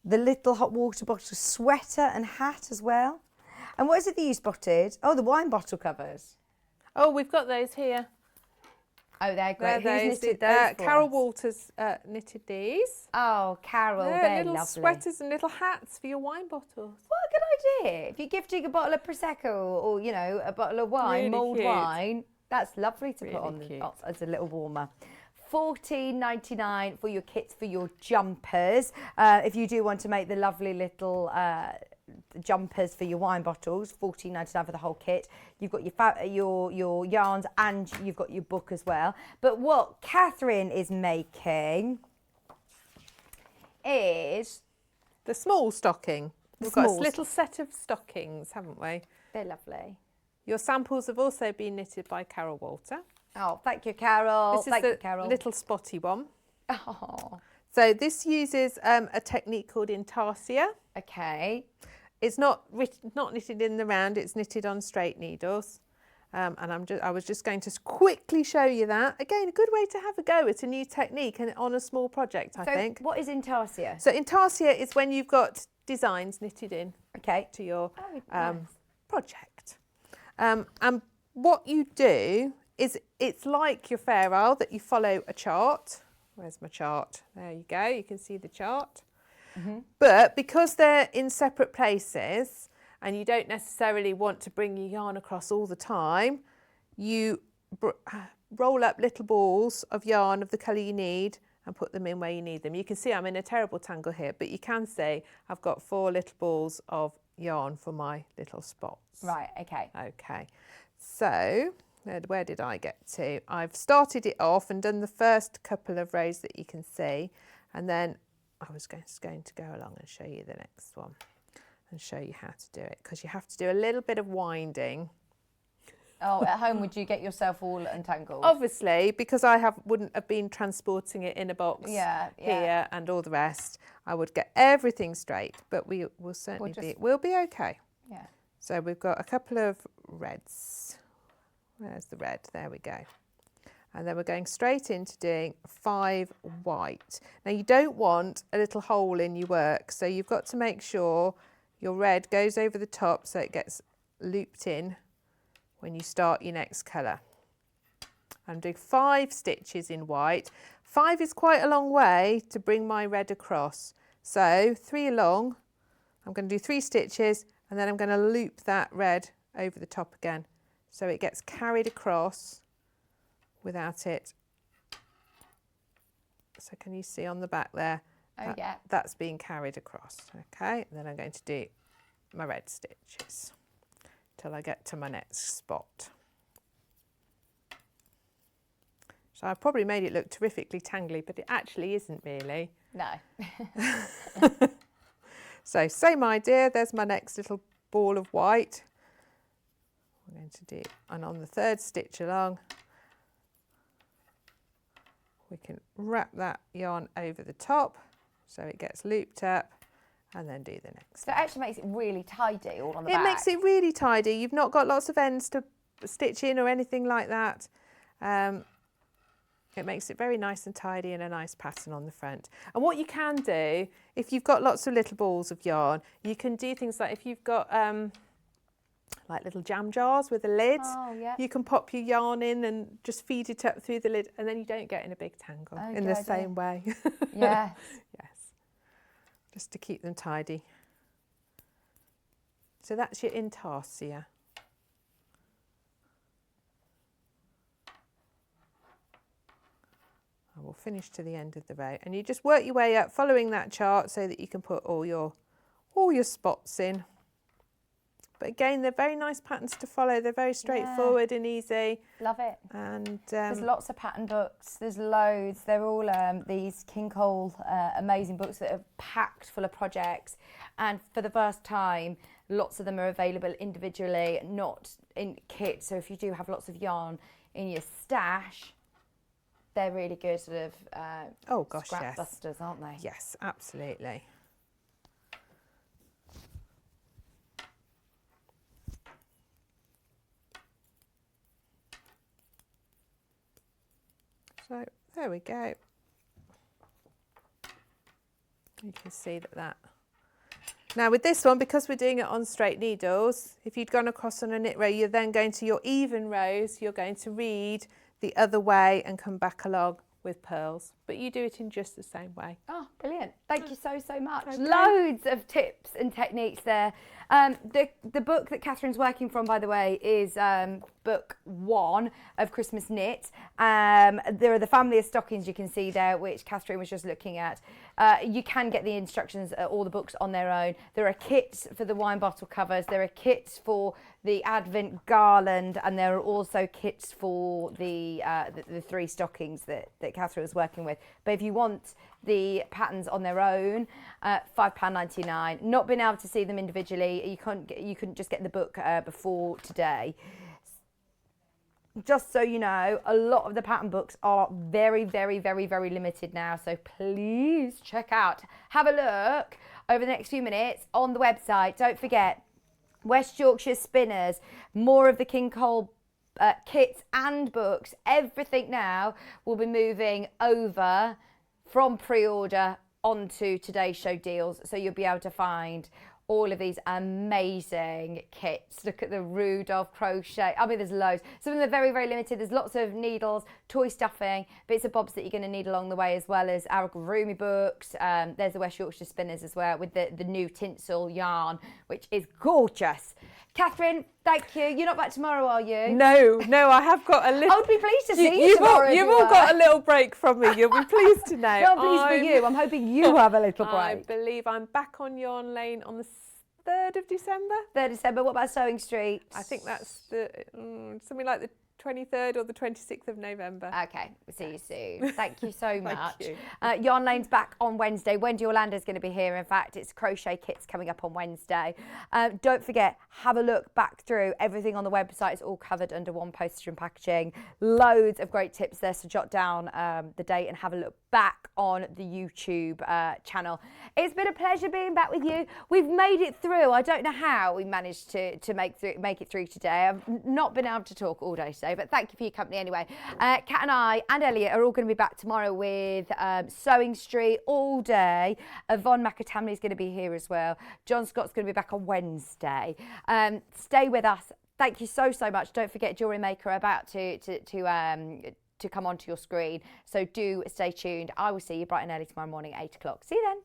the little hot water bottle sweater and hat as well. And what is it that you spotted? Oh, the wine bottle covers. Oh, we've got those here. Oh, they're great. Who's knitted those for Carol us? Walters knitted these. Oh, Carol, they're little lovely. sweaters and little hats for your wine bottles. What a good idea. If you're gifting a bottle of Prosecco or, you know, a bottle of wine, Really mulled cute. wine, that's lovely to put on cute. as a little warmer. $14.99 for your kits for your jumpers. If you do want to make the lovely little jumpers for your wine bottles, $14.99 for the whole kit. You've got your yarns and you've got your book as well. But what Katharine is making is the small stocking. We've got a little set of stockings, haven't we? They're lovely. Your samples have also been knitted by Carol Walter. Oh, thank you, Carol. This is the little spotty one. Oh. So this uses a technique called Intarsia. Okay. It's not knitted in the round, it's knitted on straight needles. And I was just going to quickly show you that. Again, a good way to have a go at a new technique and on a small project, I think. So what is Intarsia? So Intarsia is when you've got designs knitted in to your project. And what you do is it's like your fair isle that you follow a chart. Where's my chart? There you go, you can see the chart. Mm-hmm. But because they're in separate places and you don't necessarily want to bring your yarn across all the time, you roll up little balls of yarn of the colour you need and put them in where you need them. You can see I'm in a terrible tangle here, but you can see I've got 4 little balls of yarn for my little spots. Right, okay. Okay, so where did I get to? I've started it off and done the first couple of rows that you can see, and then I was going to go along and show you the next one and show you how to do it, because you have to do a little bit of winding. Oh, at home would you get yourself all entangled? Obviously, because wouldn't have been transporting it in a box here and all the rest. I would get everything straight, but we'll certainly we'll be okay. Yeah. So we've got a couple of reds. Where's the red? There we go. And then we're going straight into doing 5 white. Now you don't want a little hole in your work, so you've got to make sure your red goes over the top so it gets looped in when you start your next colour. I'm doing 5 stitches in white. 5 is quite a long way to bring my red across. So 3 along, I'm going to do 3 stitches and then I'm going to loop that red over the top again so it gets carried across without it. So can you see on the back there? Oh, yeah. That's being carried across. Okay, and then I'm going to do my red stitches till I get to my next spot. So I've probably made it look terrifically tangly, but it actually isn't really. No. So same idea, there's my next little ball of white. I'm going to do, and on the 3rd stitch along, we can wrap that yarn over the top so it gets looped up and then do the next. So it actually makes it really tidy all on the It back. makes it really tidy. You've not got lots of ends to stitch in or anything like that. It makes it very nice and tidy and a nice pattern on the front. And what you can do, if you've got lots of little balls of yarn, you can do things like if you've got like little jam jars with a lid, you can pop your yarn in and just feed it up through the lid and then you don't get in a big tangle in the same way. Yes. Yes. Just to keep them tidy. So that's your Intarsia. And we'll finish to the end of the row. And you just work your way up following that chart so that you can put all your spots in. But again, they're very nice patterns to follow. They're very straightforward and easy. Love it. And there's lots of pattern books. There's loads. They're all these King Cole amazing books that are packed full of projects. And for the first time, lots of them are available individually, not in kits. So if you do have lots of yarn in your stash, they're really good sort of scrap busters, aren't they? Yes, absolutely. So there we go. You can see that. Now with this one, because we're doing it on straight needles, if you'd gone across on a knit row, you're then going to your even rows, you're going to read the other way and come back along with pearls, but you do it in just the same way. Oh, brilliant. Thank you so much. Okay. Loads of tips and techniques there. The book that Katharine's working from, by the way, is book 1 of Christmas Knit. There are the family of stockings you can see there, which Katharine was just looking at. You can get the instructions, all the books on their own. There are kits for the wine bottle covers. There are kits for the Advent garland, and there are also kits for the 3 stockings that Katharine was working with. But if you want the patterns on their own, £5.99. Not being able to see them individually, you couldn't just get the book before today. Just so you know, a lot of the pattern books are very limited now, so please check out, have a look over the next few minutes on the website. Don't forget, West Yorkshire Spinners, more of the King Cole kits and books, everything now will be moving over from pre-order onto today's show deals, so you'll be able to find all of these amazing kits. Look at the Rudolph crochet. I mean, there's loads. Some of them are very limited. There's lots of needles, toy stuffing, bits and bobs that you're going to need along the way, as well as our Roomy books. There's the West Yorkshire Spinners as well, with the new tinsel yarn, which is gorgeous. Katharine, thank you. You're not back tomorrow, are you? No, I have got a little... I would be pleased to see you tomorrow. You've all got a little break from me. You'll be pleased to know. Not pleased for you. I'm hoping you have a little break. I believe I'm back on Yarn Lane on the 3rd of December. 3rd of December. What about Sewing Street? I think that's the something like the 23rd or the 26th of November. Okay, we'll see you soon. Thank you so much. you. Yarn Lane's back on Wednesday. Wendy Orlando's going to be here. In fact, it's crochet kits coming up on Wednesday. Don't forget, have a look back through everything on the website. It's all covered under one postage and packaging. Loads of great tips there, so jot down the date and have a look back on the YouTube channel. It's been a pleasure being back with you. We've made it through. I don't know how we managed to make it through today. I've not been able to talk all day today, but thank you for your company anyway. Kat and I and Elliot are all going to be back tomorrow with Sewing Street all day. Yvonne McAtamney is going to be here as well. John Scott's going to be back on Wednesday. Stay with us. Thank you so much. Don't forget Jewellery Maker about to come onto your screen. So do stay tuned. I will see you bright and early tomorrow morning, 8 o'clock. See you then.